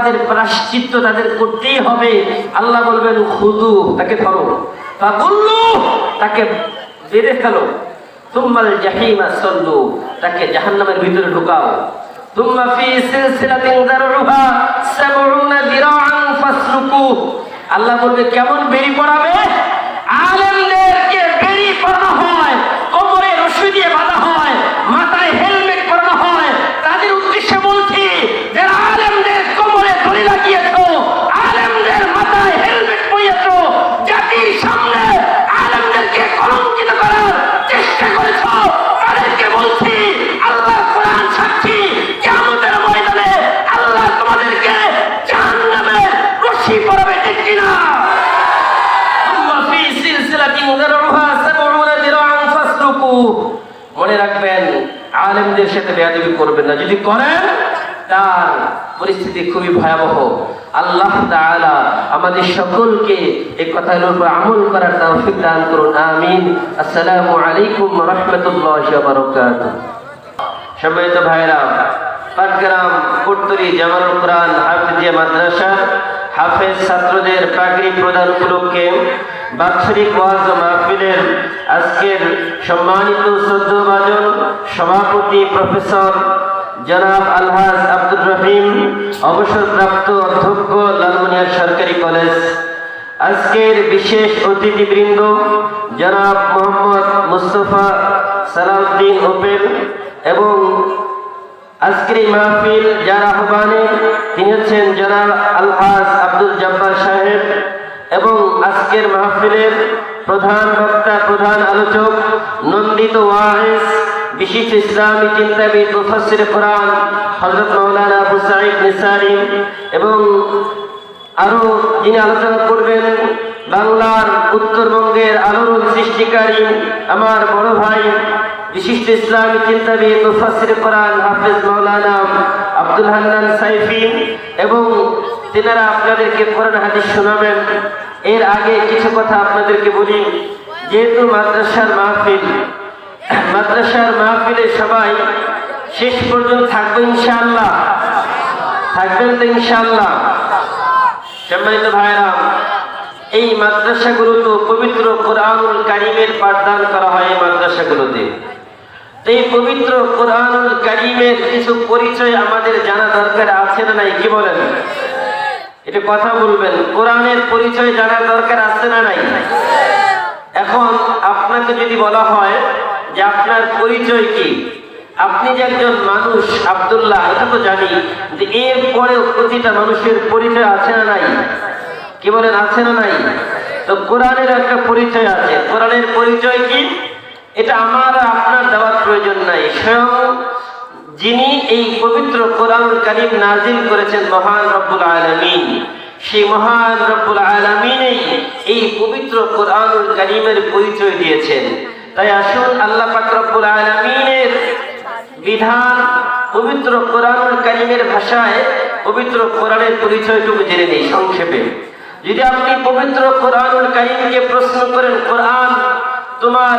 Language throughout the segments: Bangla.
অপরাধের প্রায়শ্চিত্ত তাদের করতেই হবে। আল্লাহ বলবেন খুদু, তাকে ধরো, ফাগুল্লু, তাকে বেঁধে ফেলো, তুম্মাল জাহিমা সল্লু, তাকে জাহান্নামের ভিতরে ঢুকাও, তুম্মা ফি সিলসিলাতিন যারউহা ৭০ যিরাআন ফাসলুকু। আল্লাহ বলবে কেমন বেরি পড়াবে? আলেমদেরকে বেরি পড়ানো হয়, কোমরে রশি দিয়ে বাঁধা হয়, মাথায় হেলমেট পরানো হয়। তাদের উদ্দেশ্যে বলছি, যারা আলেমদের কোমরে দড়ি লাগিয়েছো, আলেমদের মাথায় হেলমেট পরিয়েছো, জাতির সামনে আলেমদেরকে কলঙ্কিত করার চেষ্টা করেছো, তাদেরকে বলছি আল্লাহর কোরআন সাক্ষী, কিয়ামতের ময়দানে আল্লাহ তোমাদেরকে জাহান্নামের রশি পরাবে, ঠিক কিনা? মনে রাখবেন, আলেমদের সাথে বেয়াদবি করবেন না, যদি করেন তার পরিস্থিতি খুবই ভয়াবহ। আল্লাহ তাআলা আমাদের সকলকে এই কথার উপর আমল করার তৌফিক দান করুন, আমিন। আসসালামু আলাইকুম ওয়া রাহমাতুল্লাহি ওয়া বারাকাতুহু। সম্মানিত ভাইরা, পাটগ্রাম কোটতরি জামালুল কোরআন হাফিজিয়া মাদ্রাসা হাফেজ ছাত্রদের পাগড়ি প্রদান উপলক্ষে বাৎসরিক ওয়াজ ও মাহফিলের আজকের সম্মানিত শ্রদ্ধাভাজন সভাপতি প্রফেসর জনাব আলহাজ আব্দুর রহিম, অবসরপ্রাপ্ত অধ্যক্ষ লালমনিরহাট সরকারি কলেজ, আজকের বিশেষ অতিথিবৃন্দ জনাব মোহাম্মদ মুস্তফা সালাউদ্দিন ওপেল এবং আজকের এই মাহফিল যার আহ্বানে তিনি হচ্ছেন জনাব আলহাজ আব্দুল জব্বার সাহেব এবং আজকের মাহফিলের প্রধান বক্তা, প্রধান আলোচক, নন্দিত ওয়াইজ, বিশিষ্ট ইসলামী চিন্তাবিদ, মুফাসসির কোরআন হযরত মাওলানা আবু সাঈদ নিসারী এবং আরো যিনি আলোচনা করবেন বাংলার উত্তরবঙ্গের আলোড়ন সৃষ্টিকারী আমার বড় ভাই, বিশিষ্ট ইসলামী চিন্তাবিদ, মুফাসসির কোরআন হাফেজ মাওলানা আব্দুল হান্নান সাইফি এবং তেনারা আপনাদেরকে কোরআন হাদিস শোনাবেন। এর আগে কিছু কথা আপনাদেরকে বলি, যেহেতু মাদ্রাসার মাহফিলে সবাই শেষ পর্যন্ত থাকবে ইনশাআল্লাহ, থাকবেন তো ইনশাআল্লাহ? সম্মানিত ভাইরা, এই মাদ্রাসাগুলোতে পবিত্র কোরআনুল কারীমের পাঠদান করা হয়। এই মাদ্রাসাগুলোতে এই পবিত্র কোরআনুল কারীমের কিছু পরিচয় আমাদের জানা দরকার আছে না নাই? কি বলেন? এটা কথা বলবেন। কোরআনের পরিচয় জানার দরকার আছে না নাই? এখন আপনাকে যদি বলা হয় যে আপনার পরিচয় কি, আপনি যে একজন মানুষ আব্দুল্লাহ, এটা তো জানি, যে এর পরেও প্রতিটা মানুষের পরিচয় আছে না নাই? কি বলেন, আছে না নাই? তো কোরআনের একটা পরিচয় আছে। কোরআনের পরিচয় কি? এটা আমার আপনার দেওয়ার প্রয়োজন নাই। স্বয়ং যিনি এই পবিত্র কোরআনুল কারীম নাজিল করেছেন, মহান রব্বুল আলামিন, সেই মহান রব্বুল আলামিনই এই পবিত্র কোরআনুল কারীমের পরিচয় দিয়েছেন। তাই আসুন আল্লাহ পাক রব্বুল আলামিনের বিধান পবিত্র কোরআনুল কারীমের ভাষায় পবিত্র কোরআনের পরিচয়টুকু জেনে নিই সংক্ষেপে। যদি আপনি পবিত্র কোরআনুল কারীমকে প্রশ্ন করেন, কোরআন তোমার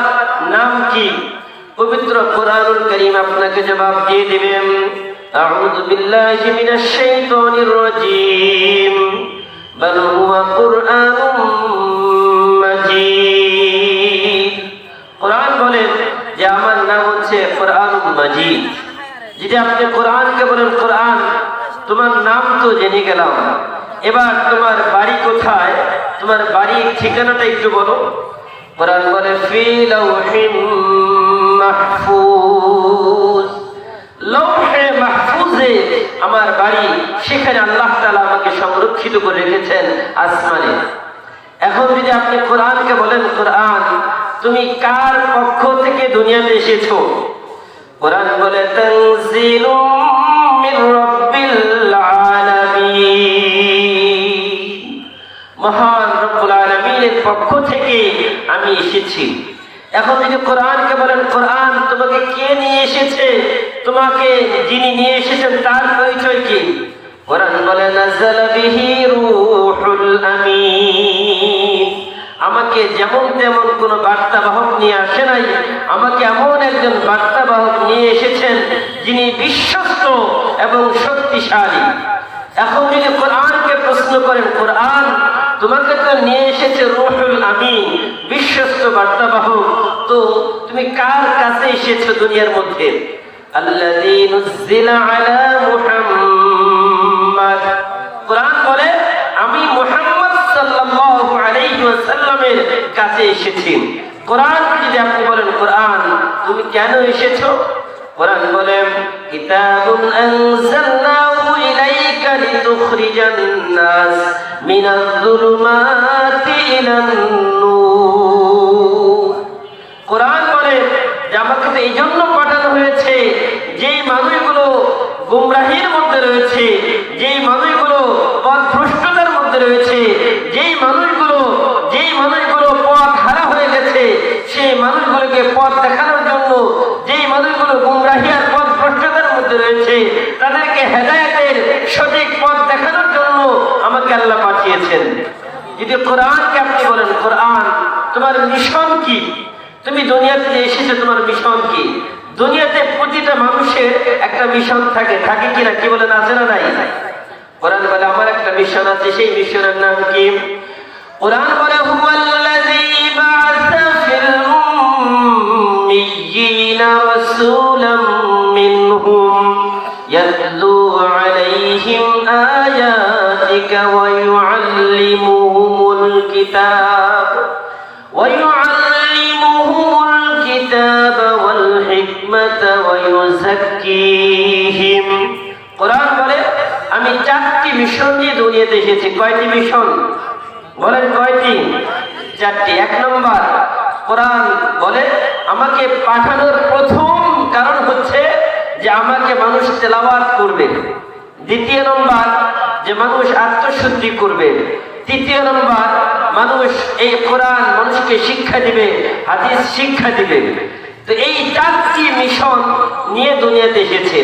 নাম কি? পবিত্র কোরআনুল কারীম আপনাকে জবাব দিয়ে দিবেন, আউযু বিল্লাহি মিনাশ শাইতানির রাজীম, বাল হুয়া কুরআনুম মাজিদ। কোরআন বলেন যে আমার নাম হচ্ছে কোরআনুম মাজিদ। যদি আপনি কোরআনকে বলেন, কোরআন তোমার নাম তো জেনে গেলাম, এবার তোমার বাড়ি কোথায়, তোমার বাড়ির ঠিকানাটা একটু বলো। কোরআন বলে ফি লাওহিম মাহফুজ, লৌহে মাহফুজে আমার বাড়ি, সেখানে আল্লাহ তাআলা আমাকে সংরক্ষিত করে রেখেছেন আসমানে। এখন যদি আপনি কোরআনকে বলেন, কোরআন তুমি কার পক্ষ থেকে দুনিয়াতে এসেছো, কোরআন বলে তানজিলুম মির রাব্বিল আলামিন, মহান রব্বুল আলামিনের পক্ষ থেকে আমি এসেছি। এখন যদি কোরআনকে বলেন, কোরআন তোমাকে কে নিয়ে এসেছে, তোমাকে যিনি নিয়ে এসেছেন তার পরিচয় কি? কোরআন বলে নাযালা বিহি রূহুল আমিন, আমাকে যেমন তেমন কোন বার্তাবাহক নিয়ে আসে নাই, আমাকে এমন একজন বার্তাবাহক নিয়ে এসেছেন যিনি বিশ্বস্ত এবং শক্তিশালী। এখন যদি কোরআনকে প্রশ্ন করেন, কোরআন তোমাকে তো নিয়ে এসেছে রূহুল আমিন, বিশ্বস্ত বার্তাবাহক, তো তুমি কার কাছে এসেছো দুনিয়ার মধ্যে? আল্লাযী নুজ্জিলা আলা মুহাম্মাদ। কোরআন বলে আমি মুহাম্মদ সাল্লাল্লাহু আলাইহি ওয়াসাল্লামের কাছে এসেছি। কোরআনকে যদি আপনি বলেন, কোরআন তুমি কেন এসেছো? কোরআন বলেন কিতাবুন আনজালনাহু ইলাইকা লিতুখরিজান নাস মিনাজ যুলুমাতি ইলান নূর। কোরআন বলে যে আমাকে তো এই জন্য পাঠানো হয়েছে যেই মানুষগুলো গুমরাহির মধ্যে রয়েছে, যেই মানুষগুলো পথভ্রষ্টতার মধ্যে রয়েছে, যেই মানুষগুলো পথ হারা হয়ে গেছে, সেই মানুষগুলোকে পথ দেখানোর জন্য, যেই মানুষগুলো গুমরাহি আর পথভ্রষ্টতার মধ্যে রয়েছে তাদেরকে হেদায়েতের সঠিক পথ দেখানোর জন্য আমাকে আল্লাহ পাঠিয়েছেন। যদি কোরআনকে আপনি বলেন, কোরআন তোমার মিশন কি? তুমি দুনিয়াতে যে এসেছো তোমার মিশন কি? দুনিয়াতে প্রতিটা মানুষের একটা মিশন থাকে, থাকে কিনা? কি বলেন, আছে না নাই? কোরআন বলে আমার একটা মিশন আছে, সেই মিশনের নাম কি? কোরআন বলে হুয়াল্লাযী বা'আসা ফিল উম্মিয়্যিনা রাসূলাম মিনহুম ইয়াতলু আলাইহিম আয়াতিকা ওয়া ইউআল্লিমুহুমুল কিতাব ওয়াল হিকমাতা ওয়া ইউযাক্কিহিম। কোরআন বলে আমি 4টি মিশন নিয়ে দুনিয়াতে এসেছি। কয়টি মিশন বলেন? কয়টি? 4টি। 1 নম্বর, কোরআন বলে আমাকে পাঠানোর প্রথম কারণ হচ্ছে যে আমাকে মানুষ তেলাওয়াত করবে। 2 নম্বর, যে মানুষ আত্মশুদ্ধি করবে। 3 নম্বর, মানুষ এই কোরআন মানুষকে শিক্ষা দিবে, হাদিস শিক্ষা দিবে। তো এই 4টি মিশন নিয়ে দুনিয়াতে এসেছে।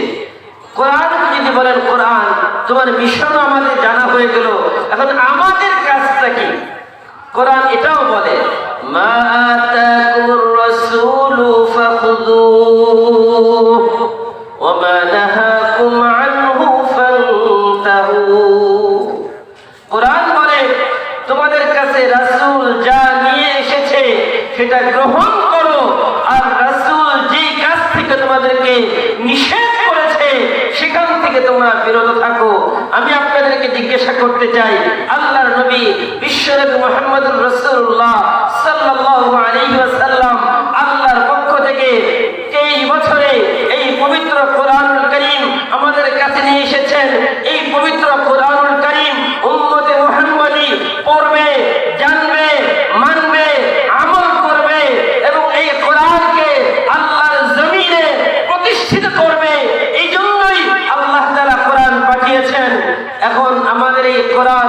কোরআন যদি বলেন, কোরআন তোমার মিশন আমাদের জানা হয়ে গেল, এখন আমাদের কাজটা কি? কোরআন এটাও বলে মা আতাকুর রাসূলু ফাখুযুহু ওয়া মা নাহাকুম আনহু ফান্তাহু। কোরআন বলে তোমাদের কাছে রাসূল যা নিয়ে এসেছে সেটা গ্রহণ করো, আর রাসূল যেই কাজ থেকে তোমাদেরকে নিষেধ করেছে সেখান থেকে তোমরা বিরত থাকো। আমি আপনাদেরকে জিজ্ঞাসা করতে চাই, আল্লাহর নবী বিশ্বনবী মুহাম্মদুর রাসূলুল্লাহ সাল্লাল্লাহু আলাইহি ওয়াসাল্লাম আল্লাহর পক্ষ থেকে 23 বছরে এই পবিত্র কোরআনুল কারীম আমাদের কাছে নিয়ে এসেছেন। এই পবিত্র কোরআনুল কারীম উম্মতে মুহাম্মাদী পড়বে, জানবে, মানবে, আমল করবে এবং এই কোরআনকে আল্লাহর জমিনে প্রতিষ্ঠিত করবে। এই জন্যই আল্লাহ তাআলা কোরআন পাঠিয়েছেন। এখন আমাদের এই কোরআন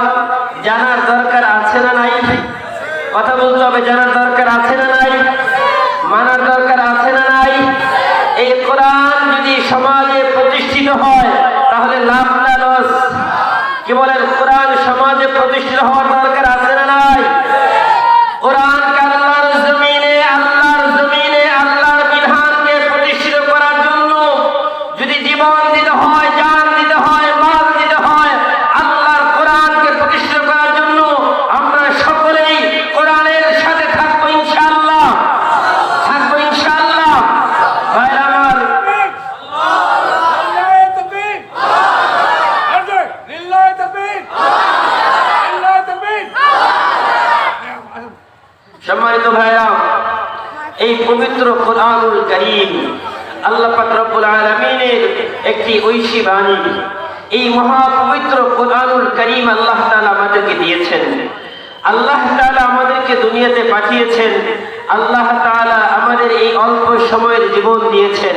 জানার দরকার আছে না নাই? কথা বলতে হবে, জানার দরকার আছে না নাই? মানার দরকার আছে না নাই? এই কোরআন যদি সমাজে প্রতিষ্ঠিত হয় তাহলে লাভ না লস? কি বলেন? কোরআন সমাজে প্রতিষ্ঠিত হওয়ার দরকার আছে না নাই? কোরআন আল্লাহর জমিনে আল্লাহর বিধানকে প্রতিষ্ঠিত করার জন্য যদি জীবন দিতে হয়, জান দিতে হয়, মাল দিতে হয়, আল্লাহর কোরআনকে প্রতিষ্ঠিত করার জন্য আমরা সকলেই কোরআনের সাথে থাকবো ইনশাআল্লাহ। থাকবো ইনশাআল্লাহ। ভাইরা আমার, সম্মানিত ভাইরা, এই পবিত্র কোরআনুল কারীম আল্লাহ পাক রব্বুল আলামিনের একটি ঐশী বাণী। এই মহাপবিত্র কোরআনুল কারীম আল্লাহ তাআলা আমাদেরকে দিয়েছেন। আল্লাহ তাআলা আমাদেরকে দুনিয়াতে পাঠিয়েছেন। আল্লাহ তাআলা আমাদের এই অল্প সময়ের জীবন দিয়েছেন।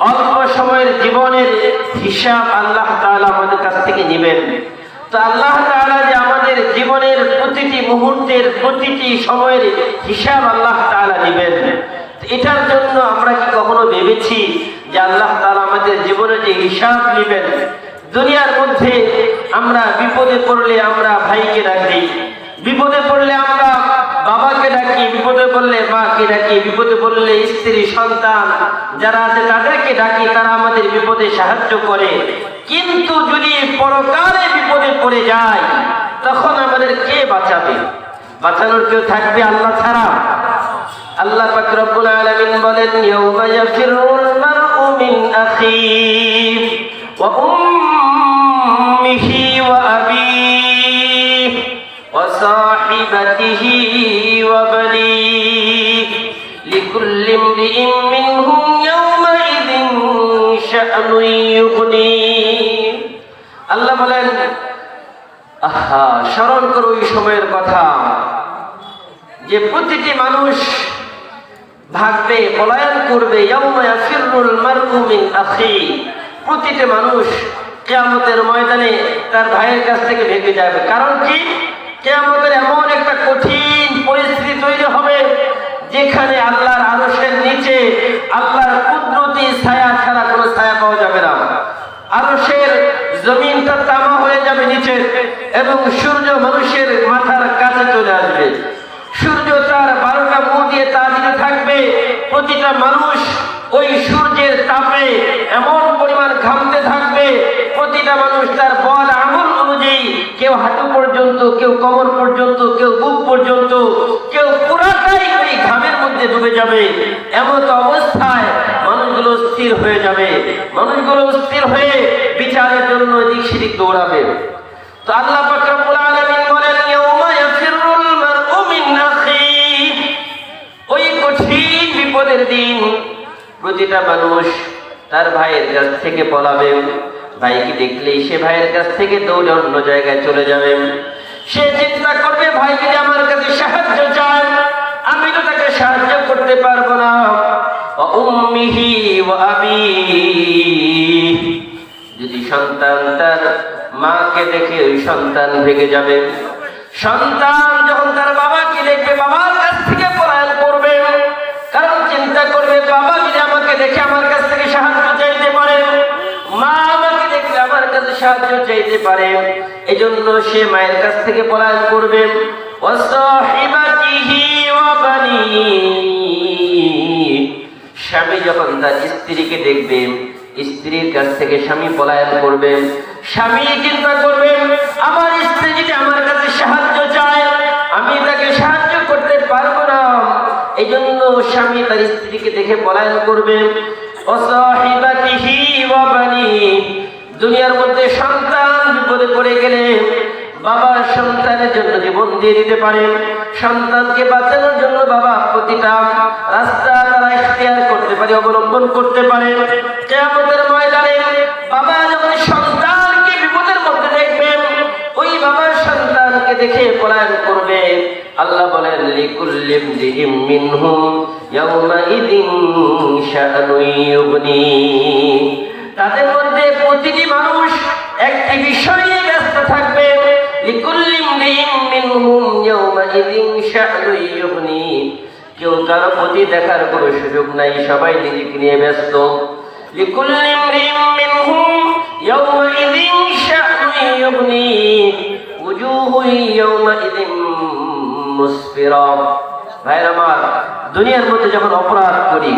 অল্প সময়ের জীবনের হিসাব আল্লাহ তাআলা আমাদের কাছ থেকে নেবেন। তো আল্লাহ তাআলা যে আমাদের জীবনের প্রতিটি মুহূর্তের প্রতিটি সময়ের হিসাব আল্লাহ তাআলা নেবেন, এটার জন্য আমরা কি কখনো ভেবেছি যে আল্লাহ তাআলা আমাদের জীবনের যে হিসাব নেবেন? দুনিয়ার মধ্যে আমরা বিপদে পড়লে আমরা ভাইকে ডাক দিই, বিপদে পড়লে আমরা বাবাকে ডাকি, বিপদে পড়লে মাকে ডাকি, বিপদে পড়লে স্ত্রী সন্তান যারা আছে তাদেরকে ডাকি, তারা আমাদের বিপদে সাহায্য করে। কিন্তু যদি পরকালে বিপদে পড়ে যায় তখন আমাদের কে বাঁচাবে? বাঁচানোর কেউ থাকবে আল্লাহ ছাড়া? আল্লাহ পাক রব্বুল আলামিন বলেন, ইয়াউমা ইয়াফিরুল মারউ মিন আখিহি ওয়া উম্মিহি ওয়া আবিহি ওয়া সাহিবাতিহি ওয়া বানিহি লিকুল্লি ইমরিইন মিনহুম ইয়াউমাইযিন শা'নুন ইউগনিহি। আল্লাহ বলেন, আহা, স্মরণ করো ওই সময়ের কথা যে প্রতিটি মানুষ ভাগবে, পলায়ন করবে। ইয়াউমা ইয়াফিরুল মারউ মিন আখিহি, প্রতিটি মানুষ কিয়ামতের ময়দানে তার ভাইয়ের কাছ থেকে ভেগে যাবে। কারণ কি? কিয়ামতের এমন একটা কঠিন পরিস্থিতি তৈরি হবে যেখানে আল্লাহর আরশের নিচে আল্লাহর কুদরতি ছায়া ছাড়া কোনো ছায়া পাওয়া যাবে না। আরশের জমিনটা তামা হয়ে যাবে নিচে, এবং সূর্য মানুষের মাথার কাছে চলে আসবে। সূর্য তার 12টা মুখ দিয়ে তাজিয়ে থাকবে। প্রতিটা মানুষ ওই সূর্যের তাপে এমন পরিমাণ ঘামতে থাকবে, প্রতিটা মানুষ তার বল আমল অনুযায়ী, কেউ হাঁটু পর্যন্ত, কেউ কোমর পর্যন্ত, কেউ বুক পর্যন্ত, কেউ পুরাটাই ওই ঘামের মধ্যে ডুবে যাবে। এমন অবস্থায় মানুষগুলো স্থির হয়ে যাবে। মানুষগুলো স্থির হয়ে বিচারের জন্য এদিক সেদিক দৌড়াবে। তো আল্লাহ পাক রব্বুল আলামিন বলেন, ইয়াউমা ইয়াফিরুল মারউ মিন আখিহি, ওই কঠিন বিপদের দিন প্রতিটা মানুষ তার ভাইয়ের কাছ থেকে পলাবে। ভাইকে দেখলেই সে ভাইয়ের কাছ থেকে দৌড়ে অন্য জায়গায় চলে যাবে। সে চিন্তা করবে, ভাই যদি আমার কাছে সাহায্য চায়, আমি তো তাকে সাহায্য করতে পারবো না। ওয়া উম্মিহি ওয়া আবিহি, যদি সন্তান তার মাকে দেখে ওই সন্তান ভেগে যাবে। সন্তান যখন তার বাবাকে দেখবে, বাবার কাছ থেকে পলায়ন করবে। কারণ চিন্তা করবে, বাবা যদি আমাকে দেখে আমার কাছ থেকে সাহায্য চাইতে পারে, মা আমাকে দেখলে আমার কাছে সাহায্য চাইতে পারে, এজন্য সে মায়ের কাছ থেকে পলায়ন করবে। ওয়া সাহিবাতিহি ওয়া বানিহি, স্বামী যখন তার স্ত্রীকে দেখবে, স্ত্রীর কাছ থেকে স্বামী পলায়ন করবে। স্বামী চিন্তা করবে, আমার স্ত্রী যদি আমার কাছে সাহায্য চায়, আমি তাকে সাহায্য করতে পারবো না, এই জন্য স্বামী তার স্ত্রীকে দেখে পলায়ন করবে। দুনিয়ার মধ্যে সন্তান বিপদে পড়ে গেলে বাবা সন্তানের জন্য জীবন দিয়ে দিতে পারে। সন্তানকে বাঁচানোর জন্য বাবা প্রতিটা রাস্তা তারা ইখতিয়ার করতে পারে, অবলম্বন করতে পারে। কিয়ামতের ময়দানে বাবা যখন সন্তানকে বিপদের মধ্যে দেখবে, ওই বাবার সন্তানকে দেখে পলায়ন করবে। আল্লাহ বলেন, লিকুল্লি ইমরিইন মিনহুম ইয়াউমাইযিন শা'নুন ইউগনিহি, তাদের মধ্যে প্রতিটি মানুষ একটি বিষয় নিয়ে ব্যস্ত থাকবে। লিকুল্লি ইমরিইন মিনহুম ইয়াউমাইযিন শা'নুন ইউগনিহি, কেউ কারো প্রতি দেখার কোনো সুযোগ নাই, সবাই নিজেকে নিয়ে ব্যস্ত। লিকুল্লি ইমরিইন মিনহুম ইয়াউমাইযিন শা'নুন ইউগনিহি ওয়াজুহু ইয়াউমাইযিন মুসফিরা। ভাইরা আমার, দুনিয়ার মধ্যে যখন অপরাধ করি,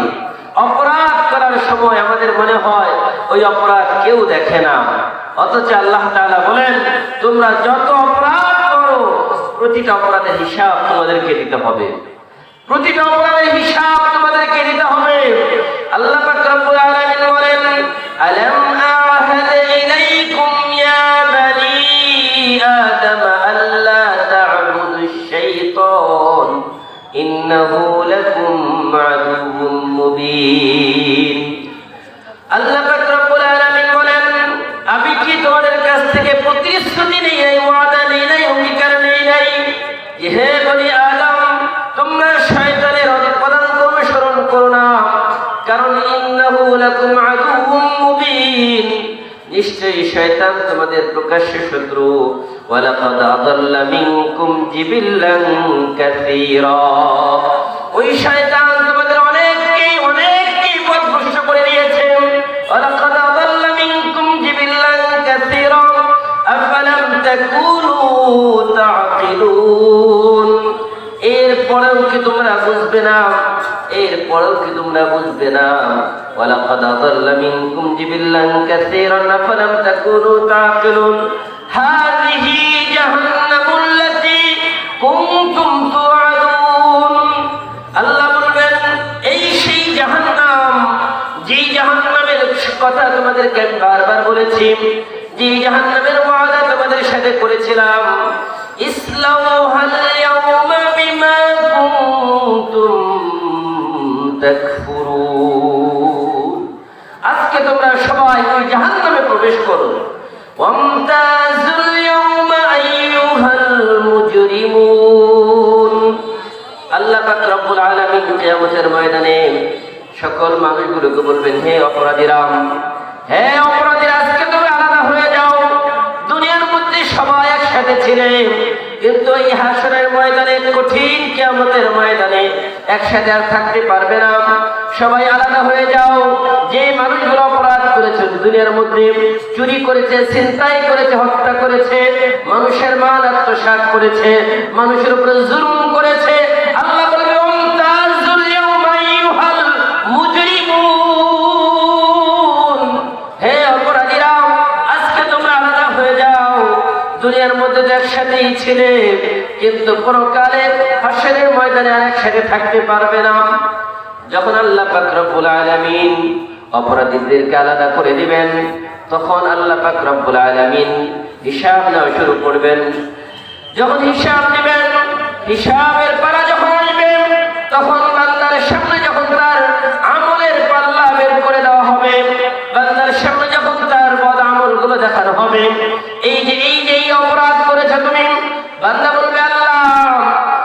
অপরাধ করার সময় আমাদের মনে হয় ওই অপরাধ কেউ দেখে না, অথচ আল্লাহ তাআলা বলেন, তোমরা যত অপরাধ করো প্রতিটা অপরাধের হিসাব তোমাদেরকে দিতে হবে। প্রতিটা অপরাধের হিসাব তোমাদেরকে দিতে হবে। আল্লাহ পাক রব্বুল আলামিন বলেন, আলাম আ'হাদ ইলাইকুম ইয়া বানি আদম আল্লা তা'বুদুশ শাইতান ইন্নাহু লাকুম আদুউম মুবিন। আল্লাহ পাক রব্বুল আলামিন বলেন, আমি কি তোমাদের কাছ থেকে প্রতিশ্রুতি নেই নাই, ওয়াদা নেই নাই, অঙ্গীকার নেই নাই যে হে বনি আদম, তোমরা শয়তানের পদাঙ্ক অনুসরণ করো না, কারণ ইন্নাহু লাকুম আদুউম মুবিন, নিশ্চয়ই শয়তান তোমাদের প্রকাশ্য শত্রু। ওয়ালাকাদ আদাল্লা মিনকুম জিবিল্লান কাসীরা, ওই শয়তান তোমাদের অনেককে পথভ্রষ্ট করে দিয়েছে। ওয়ালাকাদ আদাল্লা মিনকুম জিবিল্লান কাসীরা আফালাম তাকুনু তা'কিলুন, এর বুঝবে না? এরপরেও কি তোমরা বুঝবে না? ওয়ালাকাদ আযাল্লা মিনকুম জিবিল্লান কাসীরান আফালাম তাকুনু তাআকিলুন হাযিহি জাহান্নামুল্লাতী কুনতুম তুআদুন। আল্লাহ বলবেন, এই সেই জাহান্নাম, যেই জাহান্নামের কথা তোমাদেরকে আমি বারবার বলেছি, যে জাহান্নামের ওয়াদা তোমাদের সাথে করেছিলাম। ইসলাউহাল ইয়াওমা বিমা কুনতুম তাকফুরুন। আজকে তোমরা সবাই ওই জাহান্নামে প্রবেশ করো। ওয়ামতাজুল ইয়াওমা আইয়ুহাল মুজরিমুন। আল্লাহ পাক রব্বুল আলামিন কিয়ামতের ময়দানে সকল মানুষগুলোকে বলবেন, হে অপরাধীরা, হে অপরাধীরা, আজকে তুমি আলাদা হয়ে যাও। দুনিয়ার মধ্যে সবাই একসাথে ছিলে, কিন্তু এই হাসরের ময়দানে, কঠিন কিয়ামতের ময়দানে একসাথে আর থাকতে পারবে না। সবাই আলাদা হয়ে যাও। যে মানুষগুলো অপরাধ করেছে, দুনিয়ার মধ্যে চুরি করেছে, ছিনতাই করেছে, হত্যা করেছে, মানুষের মাল আত্মসাৎ করেছে, মানুষের উপরে জুলুম করেছে, আল্লাহ বলবে, ওমতাজুল ইয়াওমা আইয়ুহাল মুজরিমুন। হে অপরাধীরা, আজকে তোমরা আলাদা হয়ে যাও। দুনিয়ার মধ্যে তো একসাথেই ছিলে, কিন্তু পরকালে হাসরের ময়দানে আর একসাথে থাকতে পারবে না। যখন আল্লাহ পাক রব্বুল আলামিন অপরাধীদেরকে আলাদা করে দিবেন, তখন আল্লাহ পাক রব্বুল আলামিন হিসাব নেওয়া শুরু করবেন। যখন হিসাব নেবেন, হিসাবের পালা যখন আসবে, তখন বান্দার সামনে যখন তার আমলের পাল্লা বের করে দেওয়া হবে, বান্দার সামনে যখন তার বদ আমলগুলো দেখানো হবে, এই যে এই অপরাধ করেছো তুমি, বান্দা বলবে, আল্লাহ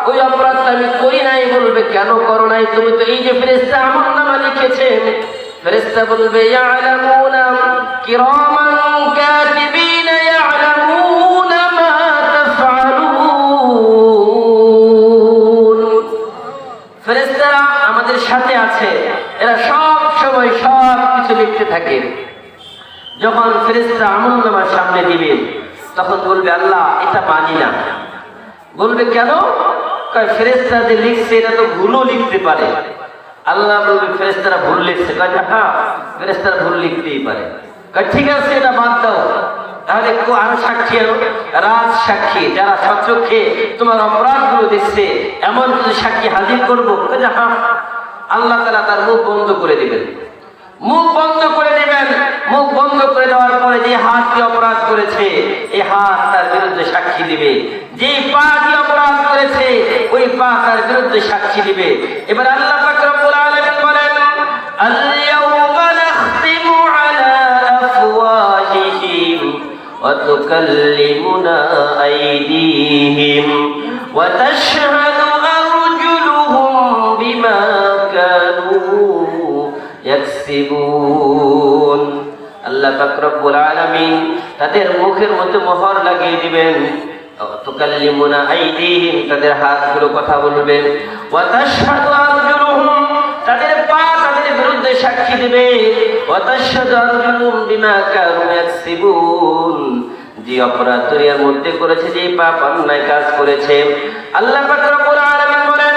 ওই অপরাধটা আমি করি নাই। বলবে, কেন করো নাই? তুমি তো এই যে ফেরেশতা আমলনামা লিখেছে। ফেরেশতা বলবে, ইয়ালামুনা কিরামান কাতিবিনা ইয়ালামুনা মা তাফআলুন। ফেরেশতারা আমাদের সাথে আছে, এরা সব সময় সব কিছু লিখতে থাকে। যখন ফেরেশতা আমলনামা সামনে দিবে, তখন বলবে, আল্লাহ এটা মানি না। বলবে, কেন? ফেরেশতা যে লিখছে এটা তো ভুলও লিখতে পারে। আল্লাহ বলবে, ফেরেশতারা ভুল লিখছে। হ্যাঁ, ফেরেশতারা ভুল লিখতেই পারে। ঠিক আছে, এটা বাদ দাও। তাহলে আরো সাক্ষী, রাজ সাক্ষী, যারা সচক্ষে তোমার অপরাধগুলো দেখছে, এমন কিছু সাক্ষী হাজির করবো। হ্যাঁ, আল্লাহ তাআলা তার মুখ বন্ধ করে দিবেন। মুখ বন্ধ করে দিবেন। মুখ বন্ধ করে দেওয়ার পরে যে হাত দিয়ে অপরাধ করেছে, এই হাত তার বিরুদ্ধে সাক্ষী দিবে। যে পা দিয়ে অপরাধ করেছে, ওই পা তার বিরুদ্ধে সাক্ষী দিবে। এবার আল্লাহ পাক রব্বুল আলামিন বলেন, আল-ইয়াওমা নাখতিমু আলা আফওয়াহিহিম ওয়া তুকাল্লিমুনা আইদিহিম ওয়া তাশহাদু আরজুলুহুম বিমা কানু ইয়াকসিবুন। আল্লাহ পাক রব্বুল আলামিন তাদের মুখের মধ্যে মোহর লাগিয়ে দিবেন। তুকাল্লিমুনা আইদিহিম, তাদের হাতগুলো কথা বলবে। ওয়া তাশহাদু আরজুলুহুম, তাদের পা তাদের বিরুদ্ধে সাক্ষী দিবে। ওয়া তাশহাদু আরজুলুহুম বিমা কানু ইয়াকসিবুন, যে অপরাধ দুনিয়ার মধ্যে করেছে, যে পাপ অন্যায় কাজ করেছে। আল্লাহ পাক রব্বুল আলামিন বলেন,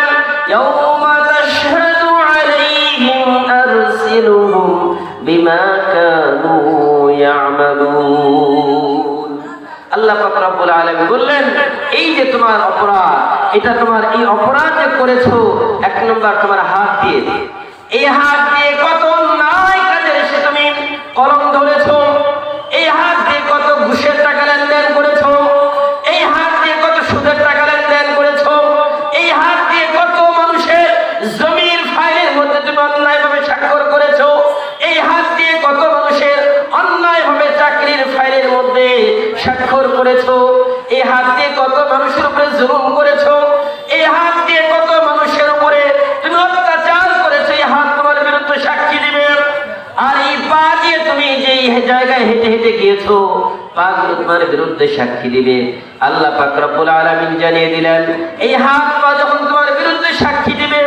ইয়াউমা তাশহাদু আলাইহিম আরসিলুহুম বিমা কানু ইয়ামালুন। আল্লাহ পাক রব্বুল আলামিন বললেন, এই যে তোমার অপরাধ, এটা তোমার এই অপরাধ যে করেছো, এক নম্বর তোমার হাত দিয়ে, এই হাত দিয়ে কত অন্যায় কাজে এসে তুমি কলম ধরেছো। এই হাত দিয়ে কত ঘুষের টাকা লেনদেন করেছো। এই হাত দিয়ে কত সুদের টাকা লেনদেন করেছো। এই হাত দিয়ে কত মানুষের জমির ফাইলের মধ্যে তুমি অন্যায়ভাবে স্বাক্ষর করেছো। এই হাত দিয়ে কত মানুষের অন্যায়ভাবে চাকরির ফাইলের মধ্যে স্বাক্ষর করেছো। এই হাত দিয়ে কত মানুষের উপরে জুলুম করেছো। এই হাত দিয়ে কত মানুষের উপরে তুমি অত্যাচার করেছো। এই হাত তোমার বিরুদ্ধে সাক্ষী দিবে। আর এই পা দিয়ে তুমি যেই জায়গায় হেঁটে হেঁটে গিয়েছো, পাগুলো তোমার বিরুদ্ধে সাক্ষী দিবে। আল্লাহ পাক রব্বুল আলামিন জানিয়ে দিলেন, এই হাত পা যখন তোমার বিরুদ্ধে সাক্ষী দিবে,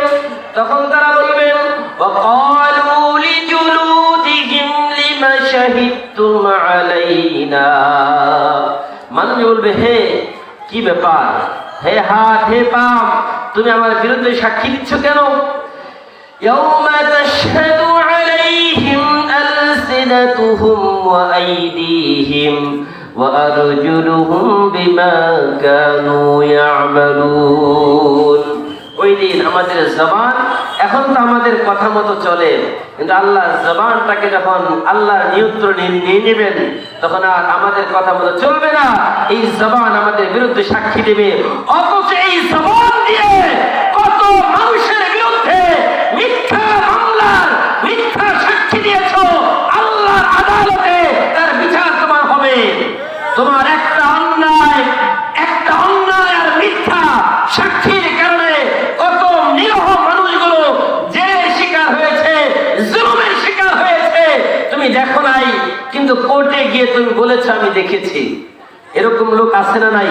তখন তারা বলবেন, ওয়াকালু লিজুলুদিহিম লিমা শাহিদতুম আলাইনা। মানুষ বলবে, হে কি ব্যাপার, হে হাত, হে পা, তুমি আমার বিরুদ্ধে সাক্ষী দিচ্ছ কেন? ইয়াউমা তাশহাদু আলাইহিম আলসিনাতুহুম ওয়া আইদিহিম ওয়া আরজুলুহুম বিমা কানু ইয়ামালুন। ওই দিন আমাদের জবান, এখন তো আমাদের কথা মতো চলে, কিন্তু আল্লাহ জবানটাকে যখন আল্লাহর নিয়ন্ত্রণে নিয়ে নেবেন, তখন আর আমাদের কথা মতো চলবে না। এই জবান আমাদের বিরুদ্ধে সাক্ষী দেবে। অথচ এই জবান দিয়ে কত মানুষের বিরুদ্ধে মিথ্যা মামলার মিথ্যা সাক্ষী দিয়েছ, আল্লাহর আদালতে তার বিচার তোমার হবে। তোমার একটা অন্যায় আর মিথ্যা সাক্ষীর কারণে কত নিরহ মানুষগুলো জেলের শিকার হয়েছে, জুলুমের শিকার হয়েছে, তুমি দেখো নাই, কিন্তু কোর্টে গিয়ে তুমি বলেছো আমি দেখেছি। এরকম লোক আছে না নাই?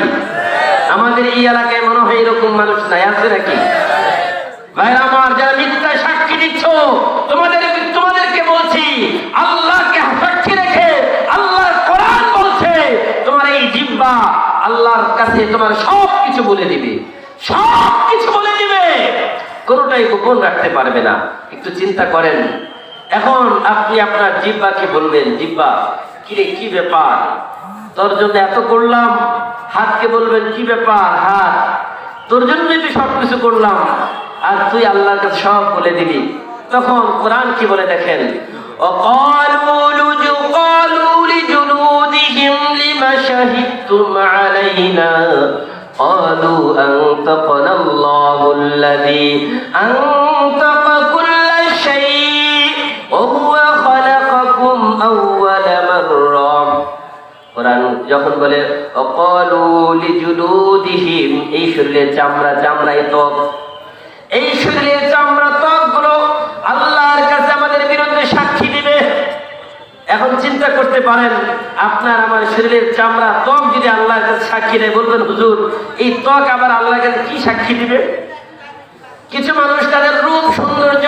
আমাদের এই এলাকায় মনে হয় এরকম মানুষ নাই, আছে নাকি? ভাইরা আমার, যারা মিথ্যা সাক্ষী দিচ্ছ, তোমাদেরকে বলছি, আল্লাহকে সাক্ষী রেখে আল্লাহর কোরআন বলছে তোমার এই জিহ্বা আল্লাহর কাছে তোমার সব কিছু বলে দিবে, সব কিছু বলে দিবে, কোনোটাই গোপন রাখতে পারবে না। একটু চিন্তা করেন, এখন আপনি আপনার জিহ্বাকে বলবেন, জিহ্বা কিরে কি ব্যাপার, তোর জন্য এত করলাম। হাতকে বলবেন, কি ব্যাপার হাত, তোর জন্যই তো সবকিছু করলাম, আর তুই আল্লাহর কাছে সব বলে দিবি। তখন কোরআন কি বলে দেখেন, وقالوا لجلودهم لم شهدتم علينا قالوا أنطقنا الله الذي أنطق كل شيء وهو خلقكم أول مرة। কোরআন যখন বলে وقالوا لجلودهم, এই শরীরের চামড়াই ত্বক, এই শরীরের চামড়া ত্বকগুলো আল্লাহর কাছে আমাদের বিরুদ্ধে সাক্ষী দিবে। এখন চিন্তা করতে পারেন, আপনার আমার শরীরের চামড়া ত্বক যদি আল্লাহর কাছে সাক্ষী দেয়, বলবেন হুজুর এই ত্বক আবার আল্লাহর কাছে কি সাক্ষী দিবে? কিছু মানুষ তাদের রূপ সৌন্দর্য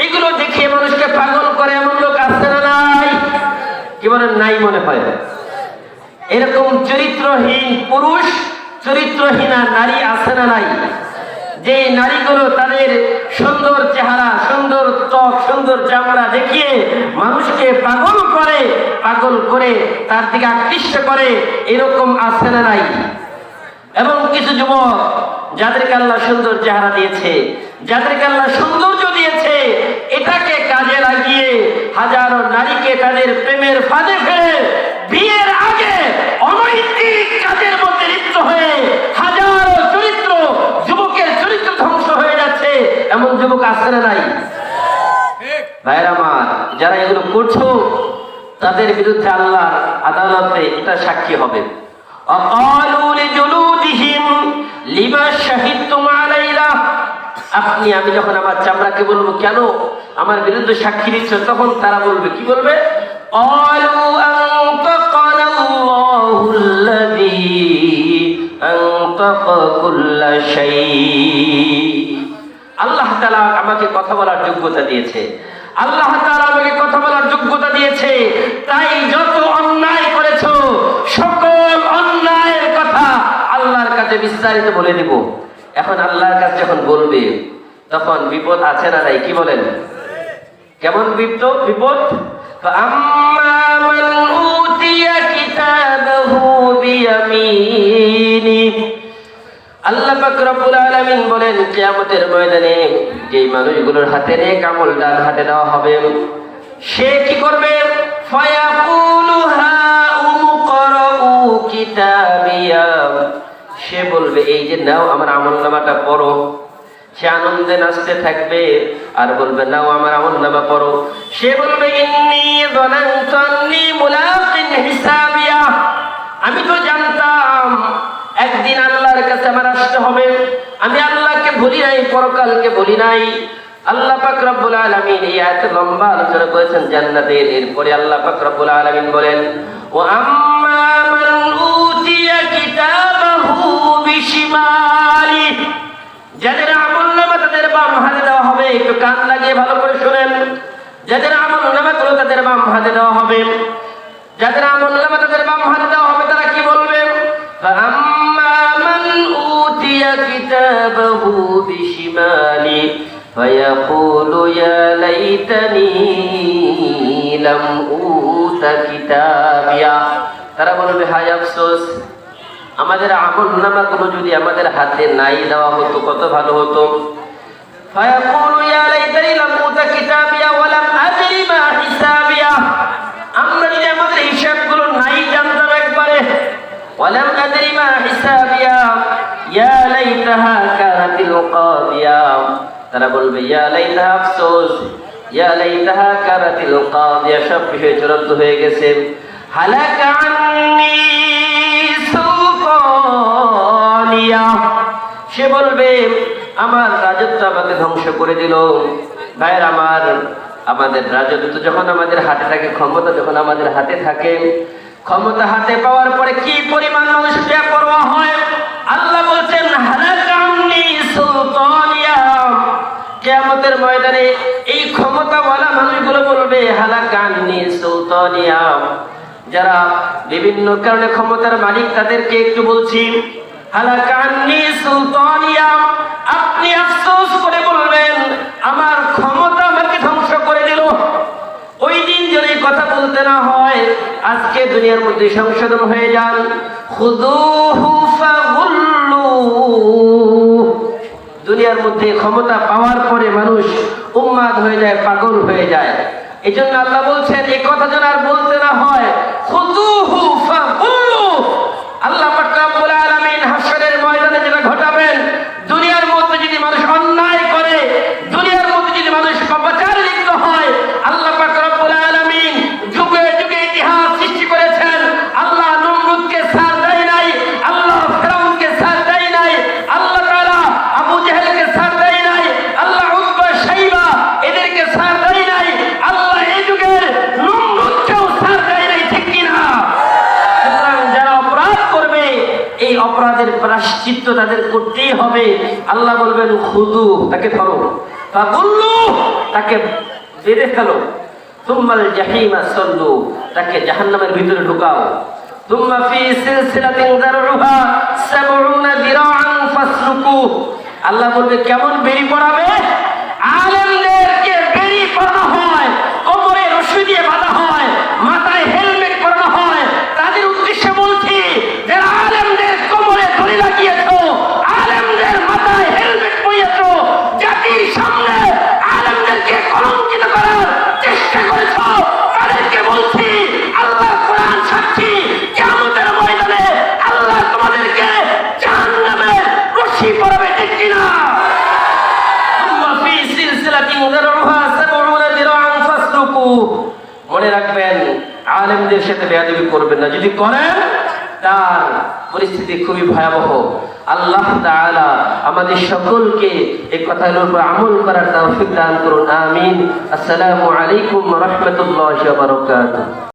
এগুলো দেখে মানুষকে পাগল করে, এমন লোক আছে না নাই? কি বলেন, নাই মনে হয়? এরকম চরিত্রহীন পুরুষ, চরিত্রহীনা নারী আছে না নাই? যে নারীগুলো তাদের সুন্দর চেহারা, সুন্দর ত্বক, সুন্দর চামড়া দেখিয়ে মানুষকে পাগল করে তার দিকে আকৃষ্ট করে, এরকম আছে না নাই? এবং কিছু যুবক যাদেরকে আল্লাহ সুন্দর চেহারা দিয়েছে, যাদেরকে আল্লাহ সৌন্দর্য দিয়েছে, এটাকে কাজে লাগিয়ে হাজারো নারীকে তাদের প্রেমের ফাঁদে ফেলে বিয়ের আগে অনৈতিক কাজের মধ্যে লিপ্ত হয়ে হাজারো যুবকের চরিত্র ধ্বংস হয়ে যাচ্ছে। এমন যুবক আছে না নাই? ভাইরা আমার, যারা এগুলো করছো তাদের বিরুদ্ধে আল্লাহর আদালতে এটা সাক্ষী হবে। وقالوا لجلودهم لما شهدتم علينا। আমি যখন আমার চামড়াকে বলবো কেন আমার বিরুদ্ধে সাক্ষী দিচ্ছ, তখন তারা বলবে, কি বলবে? قالوا أنطقنا الله الذي أنطق كل شيء। আল্লাহ তাআলা আমাকে কথা বলার যোগ্যতা দিয়েছে, আল্লাহ তাআলা আমাকে কথা বলার যোগ্যতা দিয়েছে, তাই যত অন্যায় করেছো সকল অন্যায়ের কথা আল্লাহর কাছে বিস্তারিত বলে দেব। এখন আল্লাহর কাছে যখন বলবে, তখন বিপদ আছে না নাই? কি বলেন, কেমন বিপদ? فأما من أوتي كتابه بيمينه। আল্লাহ পাক রব্বুল আলামিন বলেন, কিয়ামতের ময়দানে যে মানুষগুলোর হাতে নেক আমল ডান হাতে দেওয়া হবে, সে কি করবে? ফায়াকুলু হাউমুকরাউ কিতাবিয়া। সে বলবে, এই যে নাও আমার আমলনামাটা পড়ো। সে আনন্দে নাচতে থাকবে আর বলবে, নাও আমার আমলনামা পড়ো। সে বলবে, ইন্নী যানানতু আন্নী মুলাকিন হিসাবিয়া। আমি তো জানতাম একদিন আল্লাহর কাছে আমার আসতে হবে, আমি আল্লাহকে ভুলি নাই, পরকালকে ভুলি নাই। আল্লাহ পাক রব্বুল আলামিন এই আয়াতে লম্বা আলোচনা করেছেন জান্নাতের। এরপরে আল্লাহ পাক রব্বুল আলামিন বলেন, ওয়া আম্মা মান উতিয়া কিতাবাহু বিশিমালি। যাদের আমলনামা তাদের বাম হাতে দেওয়া হবে, একটু কান লাগিয়ে ভালো করে শুনেন, যাদের আমলনামা গুলো তাদের বাম হাতে দেওয়া হবে, যাদের আমলনামা তাদের বাম হাতে দেওয়া হবে, তারা কি বলবে? فأما من أوتي كتابه بشماله فيقول يا ليتني لم أوت كتابيا তারা বলবে হায় আফসোস, আমাদের আমলনামাগুলো যদি আমাদের হাতে নাই দেওয়া হতো কত ভালো হতো। ফায়াকুলু ইয়া লাইতানি লাম উতা কিতাবিয়া ওয়া লাম আদরি মা হিসাবিয়া, আমরা যদি আমাদের হিসাবগুলো নাই জানতাম একবারে। ওয়া লাম আদরি মা হিসাবিয়া ইয়া লাইতাহা কানাতিল কাদিয়া, তারা বলবে ইয়া লাইতাহা আফসোস, ইয়া লাইতাহা কানাতিল কাদিয়া, সব বিষয় চূড়ান্ত হয়ে গেছে। হালাকা আন্নী সুলতানিয়া, সে বলবে আমার রাজত্ব আমাকে ধ্বংস করে দিল। ভাইয়ের আমার, আমাদের রাজত্ব যখন আমাদের হাতে থাকে, ক্ষমতা যখন আমাদের হাতে থাকে, ক্ষমতা হাতে পাওয়ার পরে কি পরিমাণ মানুষ বেপরোয়া হয়। আল্লাহ বলছেন হালাকা আন্নী সুলতানিয়া, কিয়ামতের ময়দানে এই ক্ষমতাওয়ালা মানুষগুলো বলবে হালাকা আন্নী সুলতানিয়া। যারা বিভিন্ন কারণে ক্ষমতার মালিক তাদেরকে একটু বলছি, হালাকা আন্নী সুলতানিয়া, আপনি আফসোস করে বলবেন আমার ক্ষমতা আমাকে ধ্বংস করে দিল। ওই দিন যদি কথা বলতে না হয়, আজকে দুনিয়ার মধ্যে সংশোধন হয়ে যান। খুযূহু ফাগুল্লু, দুনিয়ার মধ্যে ক্ষমতা পাওয়ার পরে মানুষ উন্মাদ হয়ে যায়, পাগল হয়ে যায়। এই জন্য আল্লাহ বলছেন এই কথা যেন আর বলতে না হয়। খুযূহু ফাগুল্লু, আল্লাহ পাক রব্বুল আলামিন হাশরের ময়দানে যেটা ঘটাবেন, দুনিয়ার মধ্যে যদি মানুষ অন্যায় করে, দুনিয়ার মধ্যে যদি মানুষ পাপাচারে লিপ্ত হয়, আল্লাহ পাক রব্বুল আলামিন যুগে যুগে ইতিহাস সৃষ্টি করেছেন। আল্লাহ নমরুদকে ছাড় দেয় নাই, আল্লাহ ফিরআউনকে ছাড় দেয় নাই, আল্লাহ তাআলা আবু জেহেলকে ছাড় দেয় নাই, আল্লাহ উতবা শাইবা এদেরকে ছাড় দেয় নাই, আল্লাহ এই যুগের নমরুদকেও ছাড় দেয় নাই, ঠিক কিনা? সুতরাং যারা অপরাধ করবে এই অপরাধের প্রায়শ্চিত্ত তাদের করতেই হবে। আল্লাহ বলবেন খুযু, তাকে ধরো, ফাগুল্লু, তাকে বেঁধে ফেলো, সুম্মাল জাহিমা সাল্লু, তাকে জাহান্নামের ভিতরে ঢুকাও, সুম্মা ফি সিলসিলাতিন যারউহা ৭০ যিরাআন ফাসলুকু। আল্লাহ বলবে কেমন বেরি পড়াবে? আলেমদেরকে বেরি পড়ানো হয়, কোমরে রশি দিয়ে বাঁধা হয়, মাথায় হেলমেট পরানো হয়। তাদের উদ্দেশ্যে বলছি, যারা আলেমদের কোমরে দড়ি লাগিয়েছো, আলেমদের মাথায় হেলমেট পরিয়েছো, জাতির সামনে আলেমদেরকে কলঙ্কিত করার চেষ্টা করেছো, তাদেরকে বলছি আল্লাহর কোরআন সাক্ষী, কিয়ামতের ময়দানে আল্লাহ তোমাদেরকে জাহান্নামের রশি পরাবে, ঠিক কিনা? মনে রাখবেন, আলেমদের সাথে বেয়াদবি করবেন না, যদি করেন তার পরিস্থিতি খুবই ভয়াবহ। আল্লাহ তাআলা আমাদের সকলকে এই কথার উপর আমল করার তৌফিক দান করুন, আমিন। আসসালামু আলাইকুম ওয়া রাহমাতুল্লাহি ওয়া বারাকাতুহু।